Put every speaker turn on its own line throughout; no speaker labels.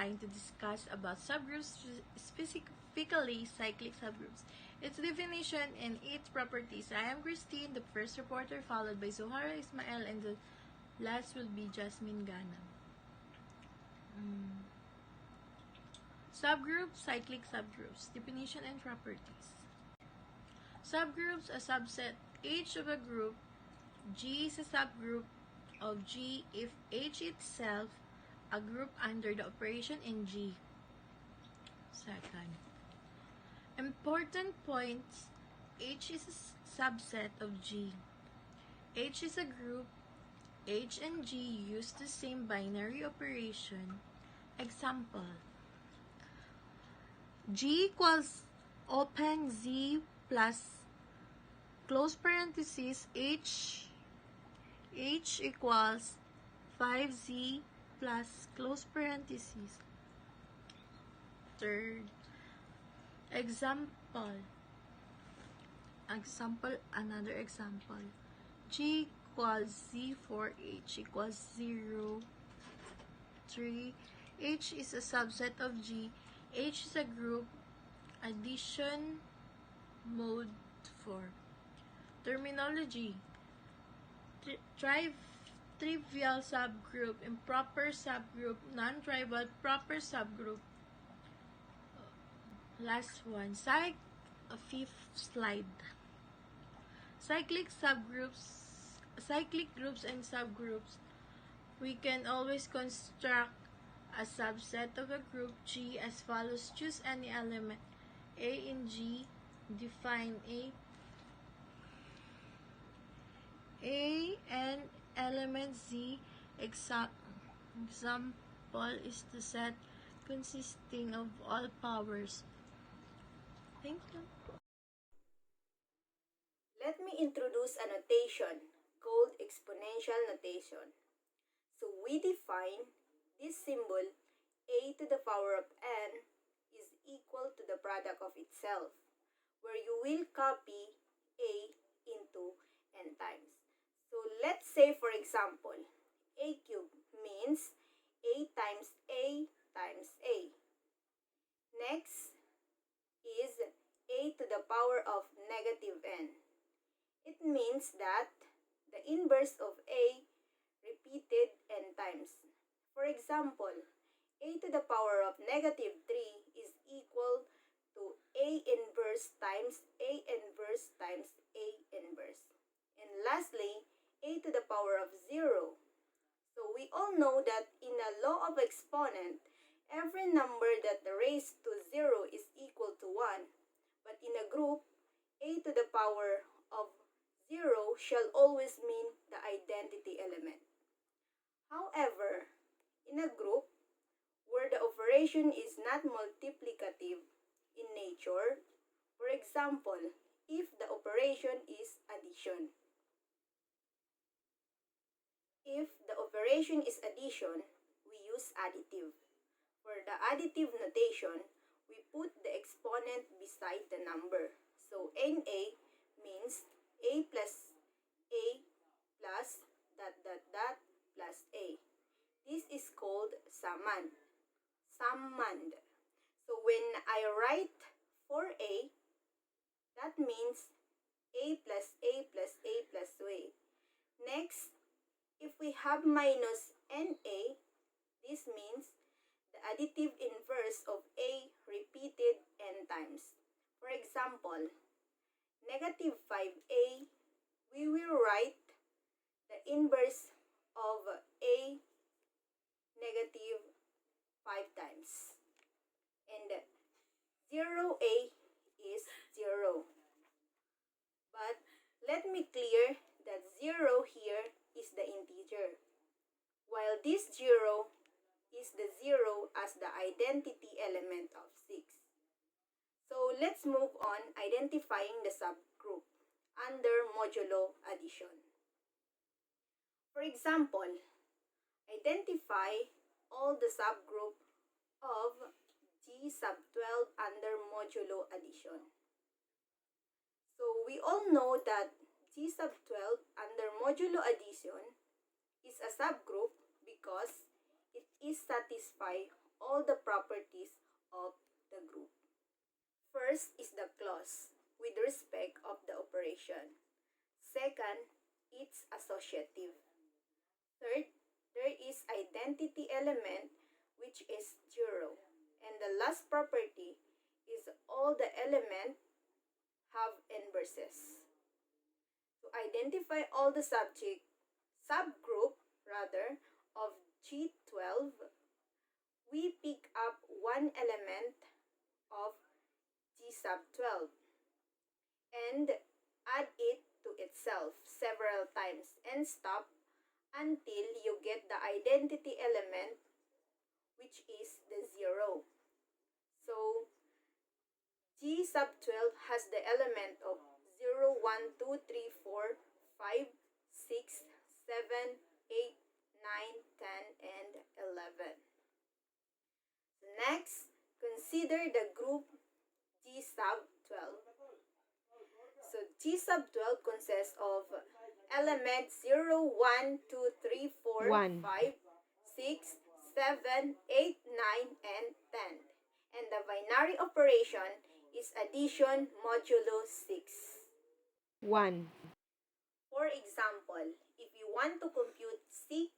trying to discuss about subgroups, specifically cyclic subgroups, its definition, and its properties. I am Christine, the first reporter, followed by Zohara Ismael, and the last will be Jasmine Gana. Subgroups, cyclic subgroups, definition and properties. Subgroups, a subset H of a group. G is a subgroup of G if H itself a group under the operation in G. Second, important points. H is a subset of G. H is a group. H and G use the same binary operation. Example, G equals open Z plus close parenthesis H equals 5Z plus close parenthesis. Third, another example. G equals Z for H equals 0, 3. H is a subset of G. H is a group. Addition mode 4. Terminology. Trivial subgroup, improper subgroup, non-trivial, proper subgroup. Last one, fifth slide. Cyclic groups and subgroups. We can always construct a subset of a group G as follows. Choose any element A in G. Define A and element Z. Example is the set consisting of all powers. Thank you.
Let me introduce a notation called exponential notation. So we define this symbol A to the power of n is equal to the product of itself, where you will copy A into n times. So let's say, for example, A cubed means A times A times A. Next is A to the power of negative n. It means that the inverse of A repeated n times. For example, A to the power of negative 3 is equal to A inverse times A inverse times A inverse. And lastly, A to the power of 0. So we all know that in a law of exponent, every number that raised to 0 is equal to 1. But in a group, A to the power of 0 shall always mean the identity element. However, in a group where the operation is not multiplicative in nature, for example, if the operation is addition. If the operation is addition, we use additive. For the additive notation, we put the exponent beside the number. So NA means A plus dot plus A. This is called summand. So when I write 4A, that means A plus A plus A plus A. Next, if we have minus NA, this means the additive inverse of A repeated n times. For example, negative 5A, we will write the inverse of A negative 5 times. And 0A is 0. But let me clear that 0 here is the integer, while this 0 is the 0 as the identity element of 6. So let's move on identifying the subgroup under modulo addition. For example, identify all the subgroup of G sub 12 under modulo addition. So we all know that G sub 12 under modulo addition is a subgroup because it is satisfy all the properties of the group. First is the clause with respect of the operation. Second, it's associative. Third, there is identity element which is 0. And the last property is all the elements have inverses. To identify all the subgroup of G12, we pick up one element of G sub 12 and add it to itself several times and stop until you get the identity element which is the 0. So G sub 12 has the element of 0, 1, 2, 3, 4, 5, 6, 7, 8, 9, 10, and 11. So next, consider the group G sub 12. So G sub 12 consists of elements 0, 1, 2, 3, 4,
1.
5, 6, 7, 8, 9, and 10. And the binary operation is addition modulo 6.
1.
For example, if you want to compute 6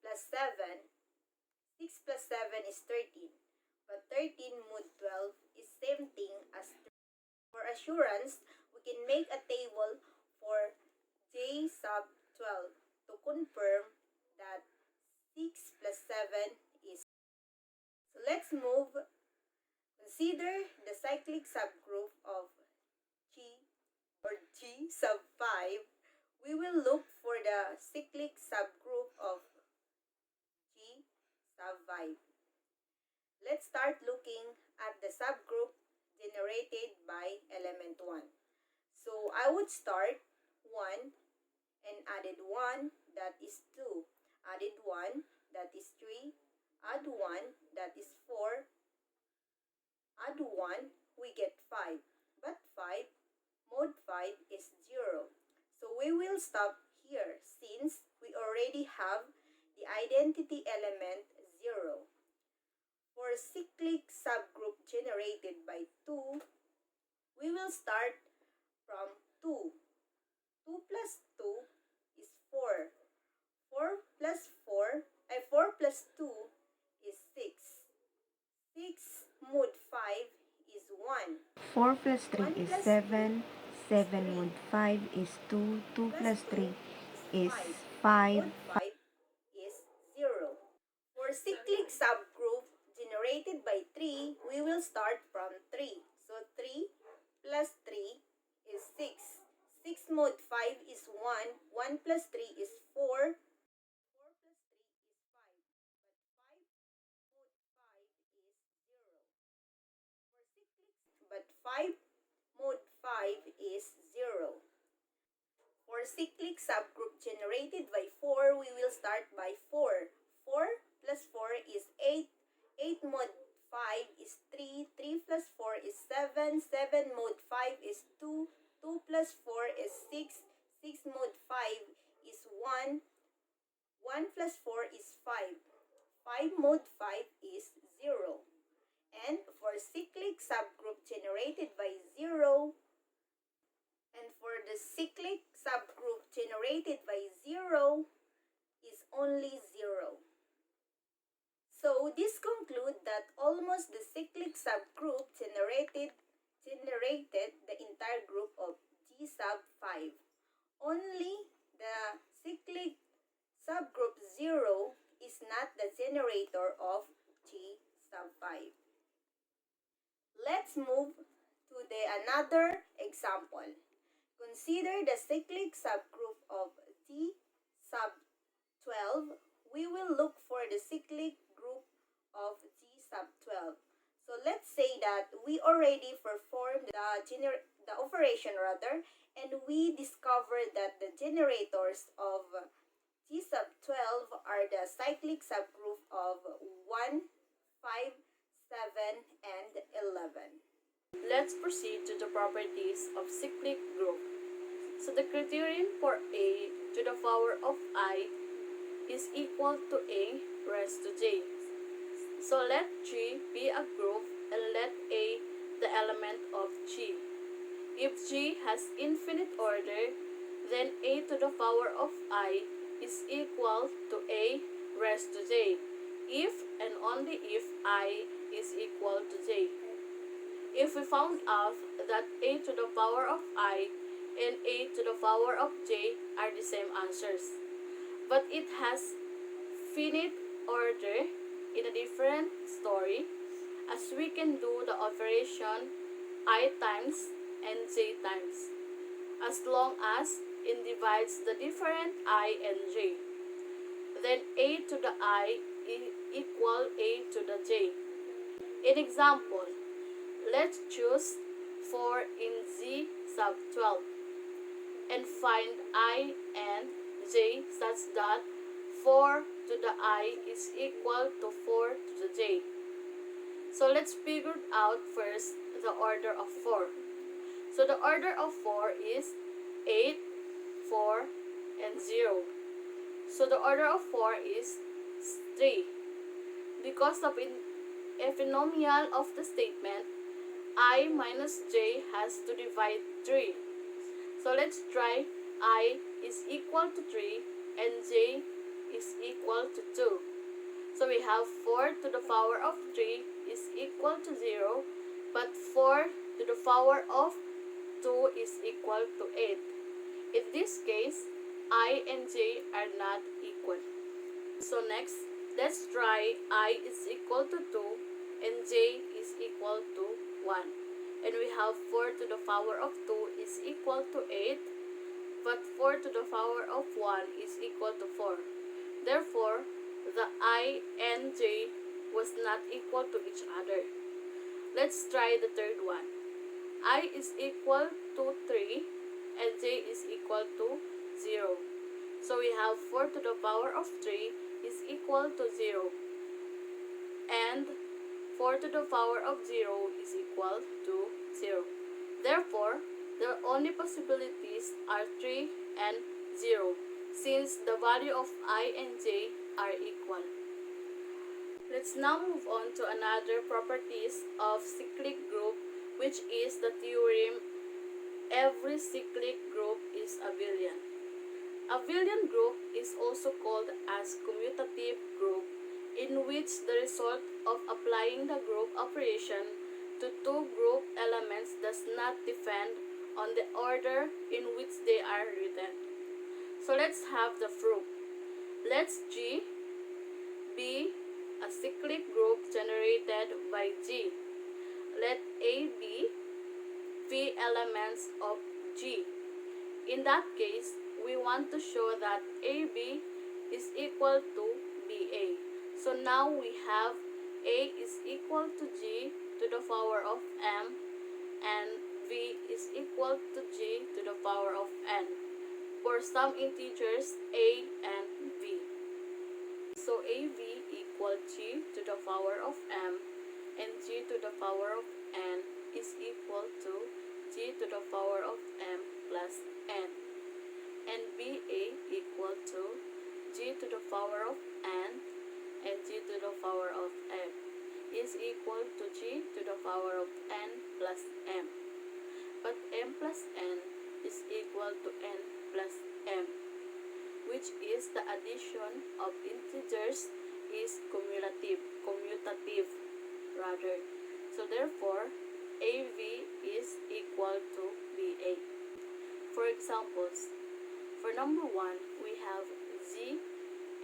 plus 7, 6 plus 7 is 13. But 13 mod 12 is same thing as 13. For assurance, we can make a table for J sub 12 to confirm that 6 plus 7 is. So let's move. Consider the cyclic subgroup of G sub 5. We will look for the cyclic subgroup of G sub 5. Let's start looking at the subgroup generated by element 1. So I would start 1 and added 1, that is 2. Added 1, that is 3. Add 1, that is 4. Add 1, we get 5. But 5, mod 5 is 0. So we will stop here since we already have the identity element 0. For cyclic subgroup generated by 2, we will start from 2. 2 plus 2 is 4. 4 plus 2 is 6. 6 mod 5 is 1.
4 plus 3
1
is
plus
7.
2 is
7
3.
mod 5 is 2. 2 plus 3 is
5.
5.
Mod 5 is 0. For cyclic subgroup generated by 3, we will start from 3. So 3 plus 3 is 6. 6 mod 5 is 1. 1 plus 3 is 4. 4 plus 3 is 5. But 5 mod 5 is 0. For cyclic subgroup generated by 4, we will start by 4. 4 plus 4 is 8. 8 mod 5 is 3. 3 plus 4 is 7. 7 mod 5 is 2. 2 plus 4 is 6. 6 mod 5 is 1. 1 plus 4 is 5. 5 mod 5 is 0. And for cyclic subgroup generated by 0, is only 0. So this concludes that almost the cyclic subgroup generated the entire group of G sub 5. Only the cyclic subgroup 0 is not the generator of G sub 5. Let's move to another example. Consider the cyclic subgroup of G sub 12. We will look for the cyclic group of G sub 12. So let's say that we already performed the operation and we discovered that the generators of G sub 12 are the cyclic subgroup of 1, 5, 7, and 11.
Let's proceed to the properties of cyclic group. So the criterion for a to the power of I is equal to a raised to j.
So let G be a group and let A the element of G. If G has infinite order, then A to the power of I is equal to A raised to J, if and only if I is equal to J. If we found out that A to the power of I and A to the power of J are the same answers, but it has finite order in a different story, as we can do the operation I times and J times, as long as it divides the different I and J. Then A to the I equal A to the J. In example, let's choose 4 in Z sub 12 and find I and J such that 4 to the I is equal to 4 to the J. So let's figure out first the order of 4. So the order of 4 is 8, 4, and 0. So the order of 4 is 3. Because of a phenomenon of the statement, I minus J has to divide 3. So let's try I is equal to 3 and J is equal to 2. So we have 4 to the power of 3 is equal to 0, but 4 to the power of 2 is equal to 8. In this case, I and J are not equal. So next, let's try I is equal to 2 and J is equal to 1. And we have 4 to the power of 2 is equal to 8, but 4 to the power of 1 is equal to 4. Therefore, the I and J was not equal to each other. Let's try the third one. I is equal to 3 and J is equal to 0. So we have 4 to the power of 3 is equal to 0. And 4 to the power of 0 is equal to 0. Therefore, the only possibilities are 3 and 0, since the value of I and J are equal. Let's now move on to another properties of cyclic group, which is the theorem every cyclic group is abelian. Abelian group is also called as commutative group, in which the result of applying the group operation to two group elements does not depend on the order in which they are written. So let's have the proof. Let G be a cyclic group generated by G. Let A be V elements of G. In that case, we want to show that AB is equal to BA. So now we have A is equal to G to the power of M and V is equal to G to the power of N for some integers A and V. So AB equal G to the power of M and G to the power of N is equal to G to the power of M plus N. And BA equal to G to the power of N and G to the power of M is equal to G to the power of N plus M. But M plus N is equal to N plus M, which is the addition of integers is commutative rather. So therefore, AV is equal to BA. For examples, for number 1, we have Z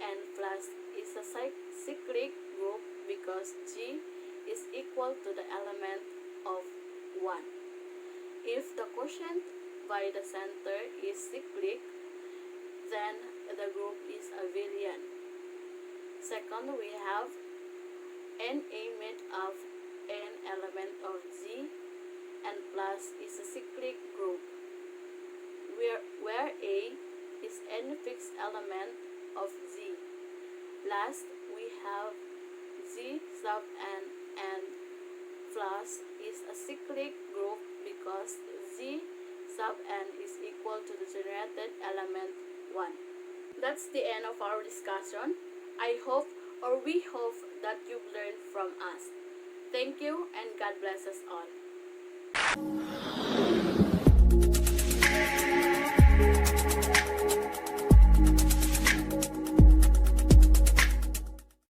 and plus is a cyclic group because G is equal to the element of 1. If the quotient by the center is cyclic, then the group is abelian. Second, we have NA made of n element of Z and plus is a cyclic group where A is n fixed element of Z. Last, we have Z sub n and plus is a cyclic group because Z sub n is equal to the generated element 1. That's the end of our discussion. I hope or we hope that you've learned from us. Thank you and God bless us all.